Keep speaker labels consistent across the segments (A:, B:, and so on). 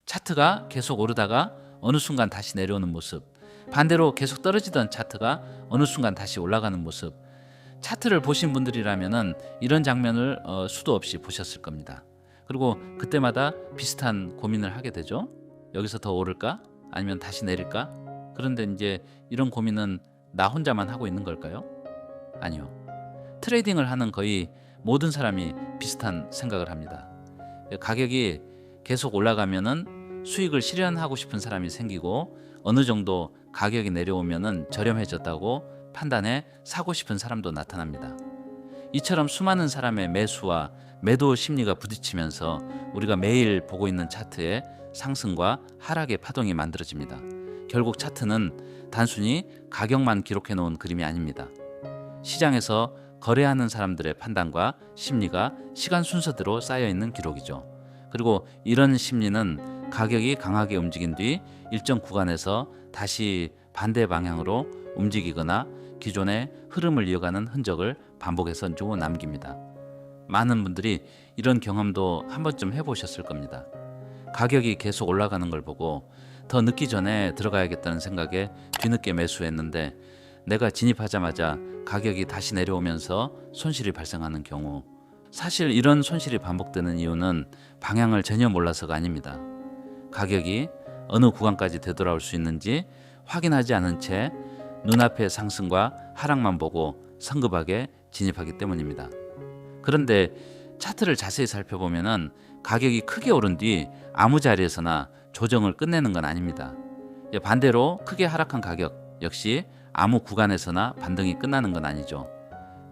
A: 차트가 계속 오르다가 어느 순간 다시 내려오는 모습, 반대로 계속 떨어지던 차트가 어느 순간 다시 올라가는 모습. 차트를 보신 분들이라면은 이런 장면을 수도 없이 보셨을 겁니다. 그리고 그때마다 비슷한 고민을 하게 되죠. 여기서 더 오를까? 아니면 다시 내릴까? 그런데 이제 이런 고민은 나 혼자만 하고 있는 걸까요? 아니요. 트레이딩을 하는 거의 모든 사람이 비슷한 생각을 합니다. 가격이 계속 올라가면은 수익을 실현하고 싶은 사람이 생기고, 어느 정도 가격이 내려오면은 저렴해졌다고 판단해 사고 싶은 사람도 나타납니다. 이처럼 수많은 사람의 매수와 매도 심리가 부딪히면서 우리가 매일 보고 있는 차트의 상승과 하락의 파동이 만들어집니다. 결국 차트는 단순히 가격만 기록해 놓은 그림이 아닙니다. 시장에서 거래하는 사람들의 판단과 심리가 시간 순서대로 쌓여 있는 기록이죠. 그리고 이런 심리는 가격이 강하게 움직인 뒤 일정 구간에서 다시 반대 방향으로 움직이거나 기존의 흐름을 이어가는 흔적을 반복해서 주워 남깁니다. 많은 분들이 이런 경험도 한 번쯤 해보셨을 겁니다. 가격이 계속 올라가는 걸 보고 더 늦기 전에 들어가야겠다는 생각에 뒤늦게 매수했는데, 내가 진입하자마자 가격이 다시 내려오면서 손실이 발생하는 경우, 사실 이런 손실이 반복되는 이유는 방향을 전혀 몰라서가 아닙니다. 가격이 어느 구간까지 되돌아올 수 있는지 확인하지 않은 채 눈앞의 상승과 하락만 보고 성급하게 진입하기 때문입니다. 그런데 차트를 자세히 살펴보면 가격이 크게 오른 뒤 아무 자리에서나 조정을 끝내는 건 아닙니다. 반대로 크게 하락한 가격 역시 아무 구간에서나 반등이 끝나는 건 아니죠.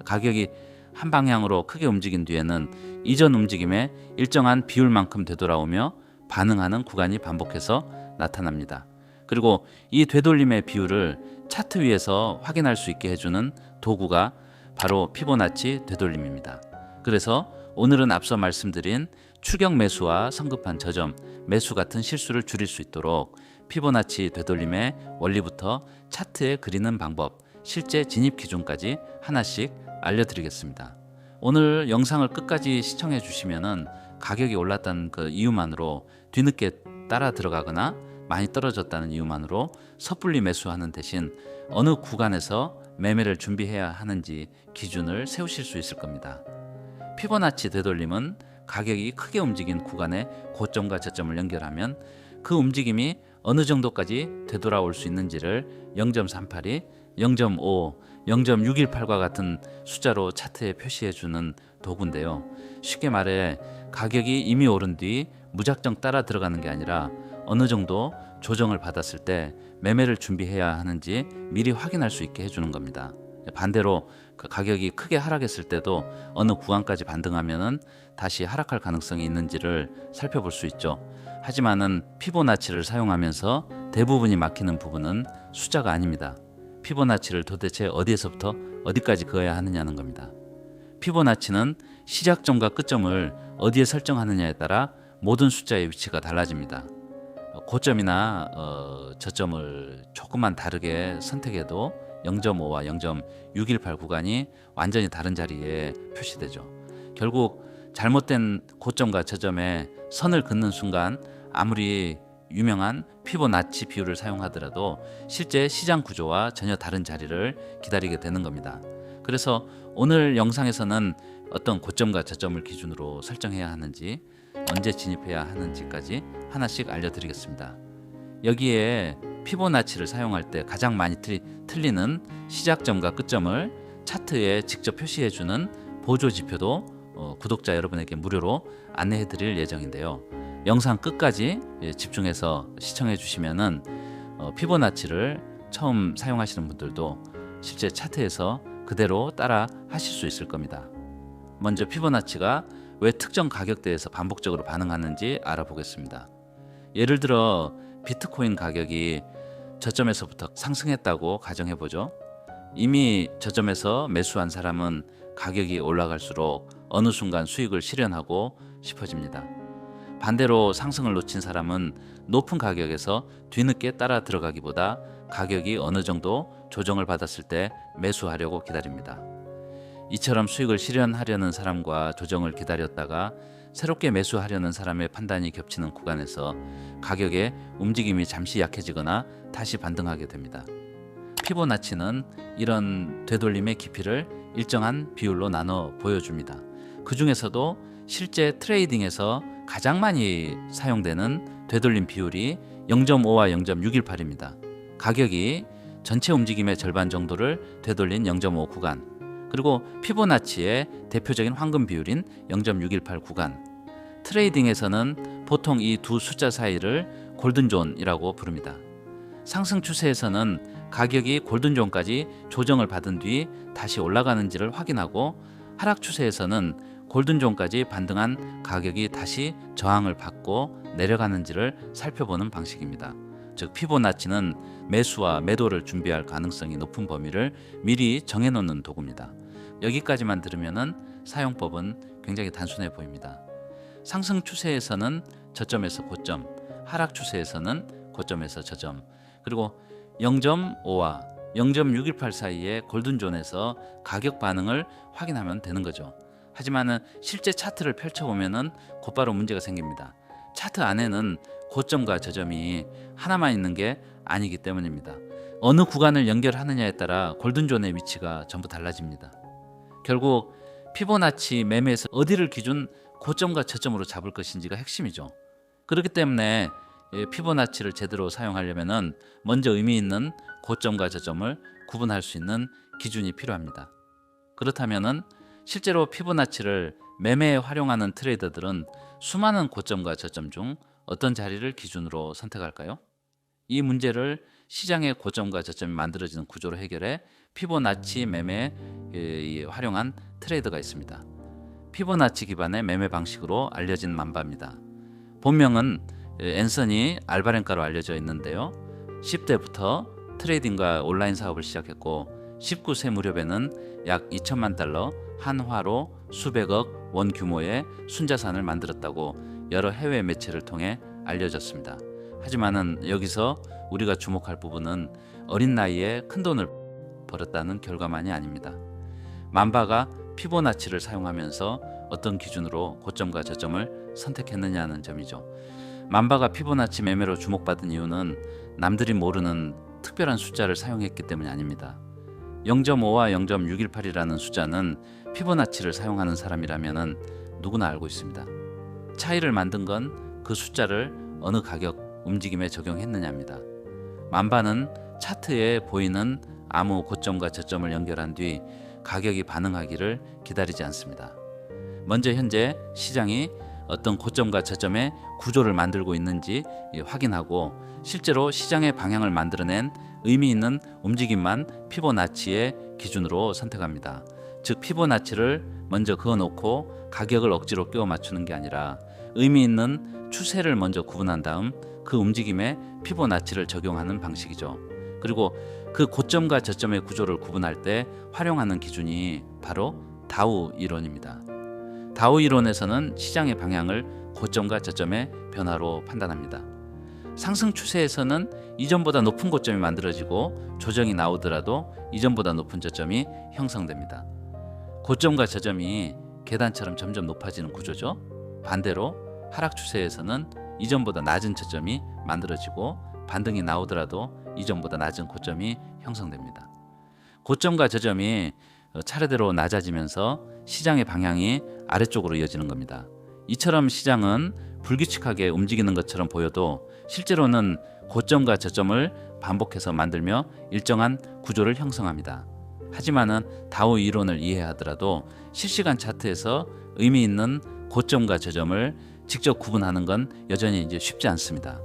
A: 가격이 한 방향으로 크게 움직인 뒤에는 이전 움직임의 일정한 비율만큼 되돌아오며 반응하는 구간이 반복해서 나타납니다. 그리고 이 되돌림의 비율을 차트 위에서 확인할 수 있게 해주는 도구가 바로 피보나치 되돌림입니다. 그래서 오늘은 앞서 말씀드린 추격 매수와 성급한 저점, 매수 같은 실수를 줄일 수 있도록 피보나치 되돌림의 원리부터 차트에 그리는 방법, 실제 진입 기준까지 하나씩 알려드리겠습니다. 오늘 영상을 끝까지 시청해 주시면은 가격이 올랐다는 그 이유만으로 뒤늦게 따라 들어가거나 많이 떨어졌다는 이유만으로 섣불리 매수하는 대신 어느 구간에서 매매를 준비해야 하는지 기준을 세우실 수 있을 겁니다. 피보나치 되돌림은 가격이 크게 움직인 구간의 고점과 저점을 연결하면 그 움직임이 어느 정도까지 되돌아올 수 있는지를 0.382, 0.5, 0.618과 같은 숫자로 차트에 표시해주는 도구인데요. 쉽게 말해 가격이 이미 오른 뒤 무작정 따라 들어가는 게 아니라 어느 정도 조정을 받았을 때 매매를 준비해야 하는지 미리 확인할 수 있게 해주는 겁니다. 반대로 그 가격이 크게 하락했을 때도 어느 구간까지 반등하면은 다시 하락할 가능성이 있는지를 살펴볼 수 있죠. 하지만은 피보나치를 사용하면서 대부분이 막히는 부분은 숫자가 아닙니다. 피보나치를 도대체 어디에서부터 어디까지 그어야 하느냐는 겁니다. 피보나치는 시작점과 끝점을 어디에 설정하느냐에 따라 모든 숫자의 위치가 달라집니다. 고점이나 저점을 조금만 다르게 선택해도 0.5와 0.618 구간이 완전히 다른 자리에 표시되죠. 결국 잘못된 고점과 저점에 선을 긋는 순간 아무리 유명한 피보나치 비율을 사용하더라도 실제 시장 구조와 전혀 다른 자리를 기다리게 되는 겁니다. 그래서 오늘 영상에서는 어떤 고점과 저점을 기준으로 설정해야 하는지, 언제 진입해야 하는지까지 하나씩 알려드리겠습니다. 여기에 피보나치를 사용할 때 가장 많이 틀리는 시작점과 끝점을 차트에 직접 표시해주는 보조지표도 구독자 여러분에게 무료로 안내해드릴 예정인데요. 영상 끝까지 집중해서 시청해 주시면은 피보나치를 처음 사용하시는 분들도 실제 차트에서 그대로 따라 하실 수 있을 겁니다. 먼저 피보나치가 왜 특정 가격대에서 반복적으로 반응하는지 알아보겠습니다. 예를 들어 비트코인 가격이 저점에서부터 상승했다고 가정해보죠. 이미 저점에서 매수한 사람은 가격이 올라갈수록 어느 순간 수익을 실현하고 싶어집니다. 반대로 상승을 놓친 사람은 높은 가격에서 뒤늦게 따라 들어가기보다 가격이 어느 정도 조정을 받았을 때 매수하려고 기다립니다. 이처럼 수익을 실현하려는 사람과 조정을 기다렸다가 새롭게 매수하려는 사람의 판단이 겹치는 구간에서 가격의 움직임이 잠시 약해지거나 다시 반등하게 됩니다. 피보나치는 이런 되돌림의 깊이를 일정한 비율로 나눠 보여줍니다. 그 중에서도 실제 트레이딩에서 가장 많이 사용되는 되돌림 비율이 0.5와 0.618입니다. 가격이 전체 움직임의 절반 정도를 되돌린 0.5 구간, 그리고 피보나치의 대표적인 황금 비율인 0.618 구간. 트레이딩에서는 보통 이 두 숫자 사이를 골든존이라고 부릅니다. 상승 추세에서는 가격이 골든존까지 조정을 받은 뒤 다시 올라가는지를 확인하고, 하락 추세에서는 골든존까지 반등한 가격이 다시 저항을 받고 내려가는지를 살펴보는 방식입니다. 즉 피보나치는 매수와 매도를 준비할 가능성이 높은 범위를 미리 정해놓는 도구입니다. 여기까지만 들으면은 사용법은 굉장히 단순해 보입니다. 상승 추세에서는 저점에서 고점, 하락 추세에서는 고점에서 저점, 그리고 0.5와 0.618 사이의 골든존에서 가격 반응을 확인하면 되는 거죠. 하지만 실제 차트를 펼쳐보면 곧바로 문제가 생깁니다. 차트 안에는 고점과 저점이 하나만 있는 게 아니기 때문입니다. 어느 구간을 연결하느냐에 따라 골든존의 위치가 전부 달라집니다. 결국 피보나치 매매에서 어디를 기준 고점과 저점으로 잡을 것인지가 핵심이죠. 그렇기 때문에 피보나치를 제대로 사용하려면 먼저 의미 있는 고점과 저점을 구분할 수 있는 기준이 필요합니다. 그렇다면 실제로 피보나치를 매매에 활용하는 트레이더들은 수많은 고점과 저점 중 어떤 자리를 기준으로 선택할까요? 이 문제를 시장의 고점과 저점이 만들어지는 구조로 해결해 피보나치 매매에 활용한 트레이더가 있습니다. 피보나치 기반의 매매 방식으로 알려진 만바입니다. 본명은 앤서니 알바렌카로 알려져 있는데요. 10대부터 트레이딩과 온라인 사업을 시작했고 19세 무렵에는 약 2천만 달러 한화로 수백억 원 규모의 순자산을 만들었다고 여러 해외 매체를 통해 알려졌습니다. 하지만은 여기서 우리가 주목할 부분은 어린 나이에 큰 돈을 벌었다는 결과만이 아닙니다. 만바가 피보나치를 사용하면서 어떤 기준으로 고점과 저점을 선택했느냐는 점이죠. 만바가 피보나치 매매로 주목받은 이유는 남들이 모르는 특별한 숫자를 사용했기 때문이 아닙니다. 0.5와 0.618이라는 숫자는 피보나치를 사용하는 사람이라면 누구나 알고 있습니다. 차이를 만든 건 그 숫자를 어느 가격 움직임에 적용했느냐입니다. 만바는 차트에 보이는 아무 고점과 저점을 연결한 뒤 가격이 반응하기를 기다리지 않습니다. 먼저 현재 시장이 어떤 고점과 저점의 구조를 만들고 있는지 확인하고 실제로 시장의 방향을 만들어낸 의미 있는 움직임만 피보나치의 기준으로 선택합니다. 즉 피보나치를 먼저 그어놓고 가격을 억지로 끼워 맞추는 게 아니라 의미 있는 추세를 먼저 구분한 다음 그 움직임에 피보나치를 적용하는 방식이죠. 그리고 그 고점과 저점의 구조를 구분할 때 활용하는 기준이 바로 다우 이론입니다. 다우 이론에서는 시장의 방향을 고점과 저점의 변화로 판단합니다. 상승 추세에서는 이전보다 높은 고점이 만들어지고 조정이 나오더라도 이전보다 높은 저점이 형성됩니다. 고점과 저점이 계단처럼 점점 높아지는 구조죠. 반대로 하락 추세에서는 이전보다 낮은 저점이 만들어지고 반등이 나오더라도 이전보다 낮은 고점이 형성됩니다. 고점과 저점이 차례대로 낮아지면서 시장의 방향이 아래쪽으로 이어지는 겁니다. 이처럼 시장은 불규칙하게 움직이는 것처럼 보여도 실제로는 고점과 저점을 반복해서 만들며 일정한 구조를 형성합니다. 하지만은 다우 이론을 이해하더라도 실시간 차트에서 의미 있는 고점과 저점을 직접 구분하는 건 여전히 이제 쉽지 않습니다.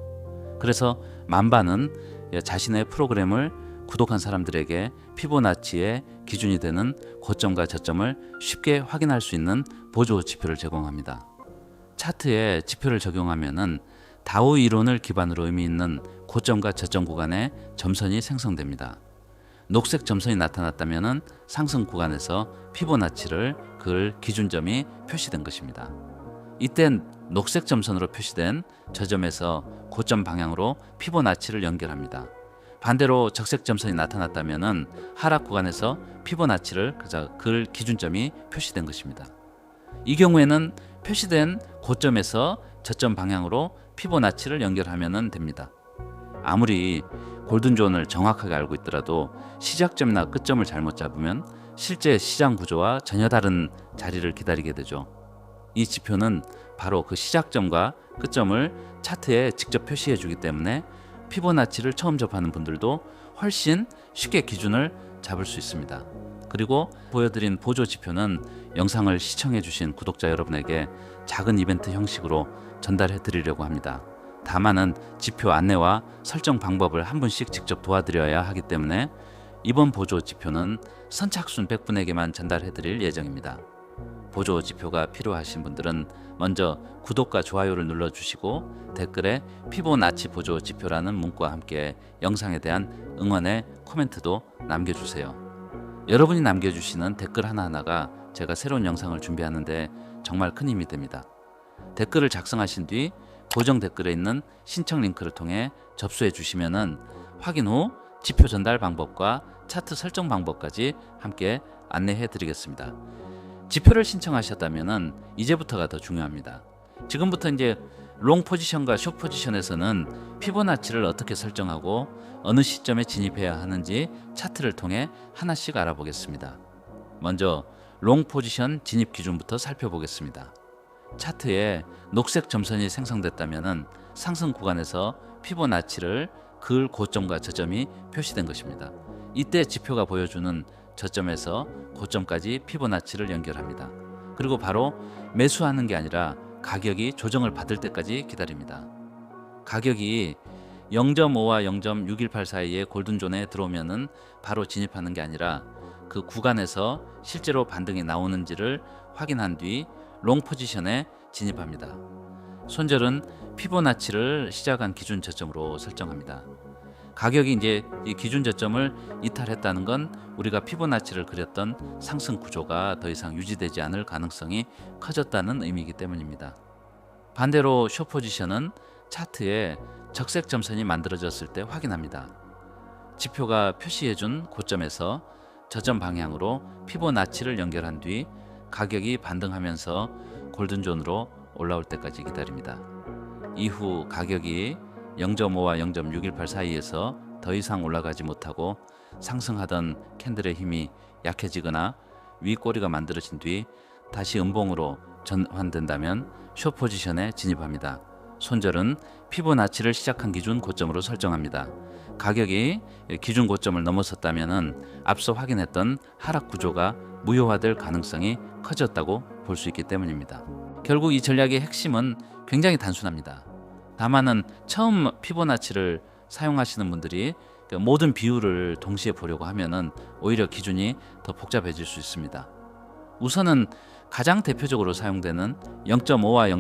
A: 그래서 만바는 자신의 프로그램을 구독한 사람들에게 피보나치의 기준이 되는 고점과 저점을 쉽게 확인할 수 있는 보조 지표를 제공합니다. 차트에 지표를 적용하면은 다우 이론을 기반으로 의미 있는 고점과 저점 구간에 점선이 생성됩니다. 녹색 점선이 나타났다면은 상승 구간에서 피보나치를 그을 기준점이 표시된 것입니다. 이땐 녹색 점선으로 표시된 저점에서 고점 방향으로 피보나치를 연결합니다. 반대로 적색 점선이 나타났다면 하락 구간에서 피보나치를 그을 기준점이 표시된 것입니다. 이 경우에는 표시된 고점에서 저점 방향으로 피보나치를 연결하면 됩니다. 아무리 골든존을 정확하게 알고 있더라도 시작점이나 끝점을 잘못 잡으면 실제 시장 구조와 전혀 다른 자리를 기다리게 되죠. 이 지표는 바로 그 시작점과 끝점을 차트에 직접 표시해 주기 때문에 피보나치를 처음 접하는 분들도 훨씬 쉽게 기준을 잡을 수 있습니다. 그리고 보여드린 보조 지표는 영상을 시청해 주신 구독자 여러분에게 작은 이벤트 형식으로 전달해 드리려고 합니다. 다만은 지표 안내와 설정 방법을 한 분씩 직접 도와드려야 하기 때문에 이번 보조 지표는 선착순 100분에게만 전달해 드릴 예정입니다. 보조 지표가 필요하신 분들은 먼저 구독과 좋아요를 눌러주시고 댓글에 피보나치 보조 지표라는 문구와 함께 영상에 대한 응원의 코멘트도 남겨주세요. 여러분이 남겨주시는 댓글 하나하나가 제가 새로운 영상을 준비하는데 정말 큰 힘이 됩니다. 댓글을 작성하신 뒤 고정 댓글에 있는 신청 링크를 통해 접수해 주시면은 확인 후 지표 전달 방법과 차트 설정 방법까지 함께 안내해 드리겠습니다. 지표를 신청하셨다면은 이제부터가 더 중요합니다. 지금부터 이제 롱 포지션과 숏 포지션에서는 피보나치를 어떻게 설정하고 어느 시점에 진입해야 하는지 차트를 통해 하나씩 알아보겠습니다. 먼저 롱 포지션 진입 기준부터 살펴보겠습니다. 차트에 녹색 점선이 생성됐다면 상승 구간에서 피보나치를 그을 고점과 저점이 표시된 것입니다. 이때 지표가 보여주는 저점에서 고점까지 피보나치를 연결합니다. 그리고 바로 매수하는 게 아니라 가격이 조정을 받을 때까지 기다립니다. 가격이 0.5와 0.618 사이에 골든존에 들어오면은 바로 진입하는 게 아니라 그 구간에서 실제로 반등이 나오는지를 확인한 뒤 롱 포지션에 진입합니다. 손절은 피보나치를 시작한 기준 저점으로 설정합니다. 가격이 이제 이 기준 저점을 이탈했다는 건 우리가 피보나치를 그렸던 상승 구조가 더 이상 유지되지 않을 가능성이 커졌다는 의미이기 때문입니다. 반대로 숏 포지션은 차트에 적색 점선이 만들어졌을 때 확인합니다. 지표가 표시해준 고점에서 저점 방향으로 피보나치를 연결한 뒤 가격이 반등하면서 골든존으로 올라올 때까지 기다립니다. 이후 가격이 0.5와 0.618 사이에서 더 이상 올라가지 못하고 상승하던 캔들의 힘이 약해지거나 윗꼬리가 만들어진 뒤 다시 음봉으로 전환된다면 숏 포지션에 진입합니다. 손절은 피보나치를 시작한 기준 고점으로 설정합니다. 가격이 기준 고점을 넘어섰다면 앞서 확인했던 하락 구조가 무효화될 가능성이 커졌다고 볼 수 있기 때문입니다. 결국 이 전략의 핵심은 굉장히 단순합니다. 다만은 처음 피보나치를 사용하시는 분들이 모든 비율을 동시에 보려고 하면은 오히려 기준이 더 복잡해질 수 있습니다. 우선은 가장 대표적으로 사용되는 0.5와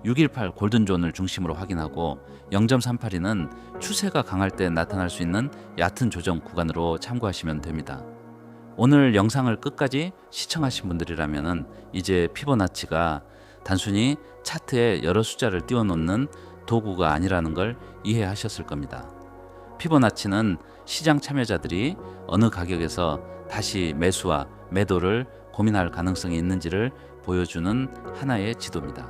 A: 0.618 골든존을 중심으로 확인하고 0.382는 추세가 강할 때 나타날 수 있는 얕은 조정 구간으로 참고하시면 됩니다. 오늘 영상을 끝까지 시청하신 분들이라면 이제 피보나치가 단순히 차트에 여러 숫자를 띄워놓는 도구가 아니라는 걸 이해하셨을 겁니다. 피보나치는 시장 참여자들이 어느 가격에서 다시 매수와 매도를 고민할 가능성이 있는지를 보여주는 하나의 지도입니다.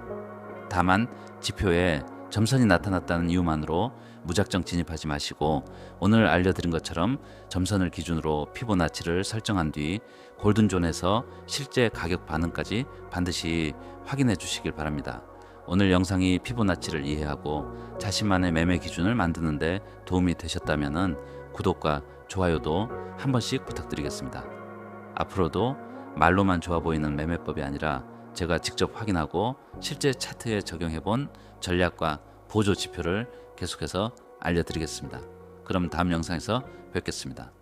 A: 다만 지표에 점선이 나타났다는 이유만으로 무작정 진입하지 마시고 오늘 알려드린 것처럼 점선을 기준으로 피보나치를 설정한 뒤 골든존에서 실제 가격 반응까지 반드시 확인해 주시길 바랍니다. 오늘 영상이 피보나치를 이해하고 자신만의 매매 기준을 만드는 데 도움이 되셨다면 구독과 좋아요도 한 번씩 부탁드리겠습니다. 앞으로도 말로만 좋아 보이는 매매법이 아니라 제가 직접 확인하고 실제 차트에 적용해 본 전략과 보조 지표를 계속해서 알려드리겠습니다. 그럼 다음 영상에서 뵙겠습니다.